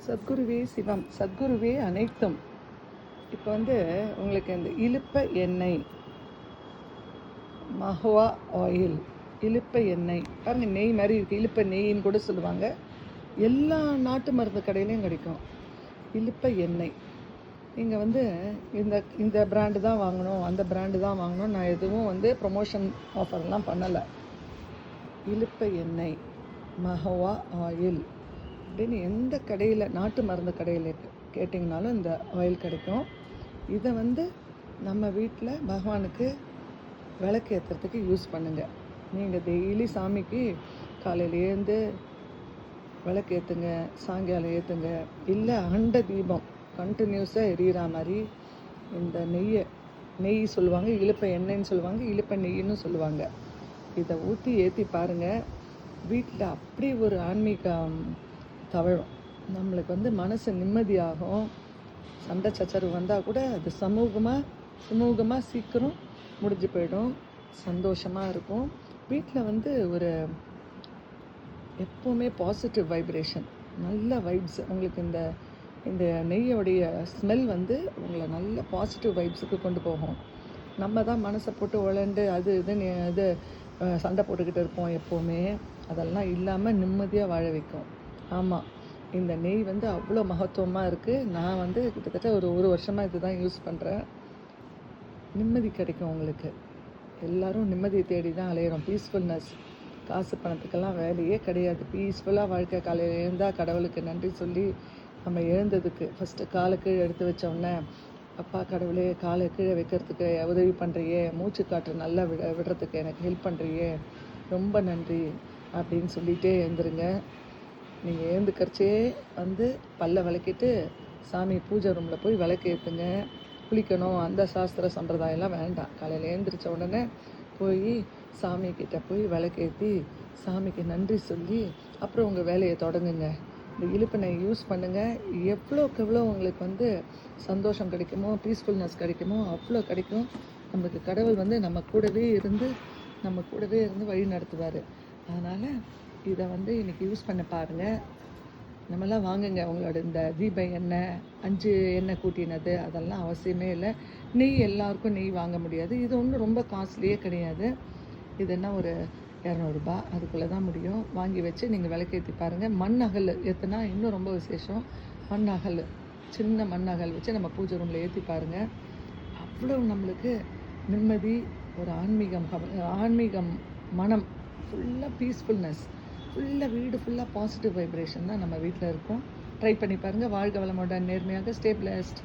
சத்குருவே சிவம், சத்குருவே அனைத்தும். இப்போ உங்களுக்கு இந்த இலுப்ப எண்ணெய், மஹுவா ஆயில், இலுப்ப எண்ணெய் பாருங்கள், நெய் மாதிரி இருக்குது. இலுப்ப நெய்ன்னு கூட சொல்லுவாங்க. எல்லா நாட்டு மருந்து கடையிலையும் கிடைக்கும் இலுப்ப எண்ணெய். நீங்கள் இந்த இந்த பிராண்டு தான் வாங்கணும், அந்த பிராண்டு தான் வாங்கணும், நான் எதுவும் ப்ரொமோஷன் ஆஃபர்லாம் பண்ணலை. இலுப்ப எண்ணெய், மஹுவா ஆயில் அப்படின்னு எந்த கடையில், நாட்டு மருந்து கடையில் கேட்டிங்கனாலும் இந்த ஆயில் கிடைக்கும். இதை நம்ம வீட்டில் பகவானுக்கு விளக்கு ஏற்றுறதுக்கு யூஸ் பண்ணுங்கள். நீங்கள் டெய்லி சாமிக்கு காலையில் ஏந்து விளக்கு ஏற்றுங்க, சாயங்காலம் ஏற்றுங்க. இல்லை அண்ட தீபம் கண்டினியூஸாக எரியிற மாதிரி இந்த நெய் சொல்லுவாங்க, இலுப்ப எண்ணெய்ன்னு சொல்லுவாங்க, இலுப்ப நெய்ன்னு சொல்லுவாங்க. இதை ஊற்றி ஏற்றி பாருங்கள், வீட்டில் அப்படி ஒரு ஆன்மீகம் தவழும். நம்மளுக்கு மனசு நிம்மதியாகும். சண்டை சச்சரவு வந்தால் கூட அது சுமூகமாக சீக்கிரம் முடிஞ்சு போயிடும். சந்தோஷமாக இருக்கும். வீட்டில் ஒரு எப்போவுமே பாசிட்டிவ் வைப்ரேஷன், நல்ல வைப்ஸ். உங்களுக்கு இந்த நெய்யோடைய ஸ்மெல் உங்களை நல்ல பாசிட்டிவ் வைப்ஸுக்கு கொண்டு போகும். நம்ம தான் மனசை போட்டு உழண்டு அது இது சண்டை போட்டுக்கிட்டு இருப்போம் எப்போவுமே. அதெல்லாம் இல்லாமல் நிம்மதியாக வாழ வைக்கும். ஆமாம், இந்த நெய் அவ்வளோ மகத்துவமாக இருக்குது. நான் கிட்டத்தட்ட ஒரு வருஷமாக இது தான் யூஸ் பண்ணுறேன். நிம்மதி கிடைக்கும் உங்களுக்கு. எல்லோரும் நிம்மதியை தேடி தான் அலையிறோம். பீஸ்ஃபுல்னஸ். காசு பணத்துக்கெல்லாம் வேலையே கிடையாது. பீஸ்ஃபுல்லாக வாழ்க்கை. காலையில் எழுந்தால் கடவுளுக்கு நன்றி சொல்லி நம்ம எழுந்ததுக்கு ஃபஸ்ட்டு காலை கீழே எடுத்து வச்சோடனே, அப்பா கடவுளே, காலை கீழே வைக்கிறதுக்கு உதவி பண்ணுறியே, மூச்சு காற்று நல்லா விடுறதுக்கு எனக்கு ஹெல்ப் பண்ணுறியே, ரொம்ப நன்றி அப்படின்னு சொல்லிகிட்டே எழுந்துருங்க. நீங்கள் எழுந்துக்கரிச்சே பல்ல விளக்கிட்டு சாமி பூஜை ரூமில் போய் விளக்கு ஏற்றுங்க. குளிக்கணும், அந்த சாஸ்திர சம்பிரதாயம்லாம் வேண்டாம். காலையில் எழுந்திரிச்ச உடனே போய் சாமிக்கிட்ட போய் விளக்கேற்றி சாமிக்கு நன்றி சொல்லி அப்புறம் உங்கள் வேலையை தொடங்குங்க. இந்த இலுப்பை யூஸ் பண்ணுங்கள். எவ்வளோக்கு எவ்வளோ உங்களுக்கு சந்தோஷம் கிடைக்குமோ, பீஸ்ஃபுல்னஸ் கிடைக்குமோ அவ்வளோ கிடைக்கும். நம்மளுக்கு கடவுள் நம்ம கூடவே இருந்து வழி நடத்துவார். அதனால் இதை இன்றைக்கி யூஸ் பண்ண பாருங்கள். நம்மளாம் வாங்குங்க. உங்களோட இந்த தீப எண்ணெய் 5 எண்ணெய் கூட்டினது அதெல்லாம் அவசியமே இல்லை. நெய் எல்லாருக்கும் நெய் வாங்க முடியாது. இது ஒன்றும் ரொம்ப காஸ்ட்லியே கிடையாது. இதுன்னா ஒரு 200 ரூபாய் அதுக்குள்ளே தான் முடியும். வாங்கி வச்சு நீங்கள் விளக்கேற்றி பாருங்கள். மண் அகல் ஏற்றுனா இன்னும் ரொம்ப விசேஷம். மண் அகல், சின்ன மண் அகல் வச்சு நம்ம பூஜை ரூமில் ஏற்றி பாருங்கள். அவ்வளோ நம்மளுக்கு நிம்மதி, ஒரு ஆன்மீகம் மனம் ஃபுல்லாக பீஸ்ஃபுல்னஸ், வீடு ஃபுல்லாக பாசிட்டிவ் வைப்ரேஷன் தான் நம்ம வீட்டில் இருக்கும். ட்ரை பண்ணி பாருங்கள். வாழ்க வளமுடன், நேர்மையாக. Stay blessed.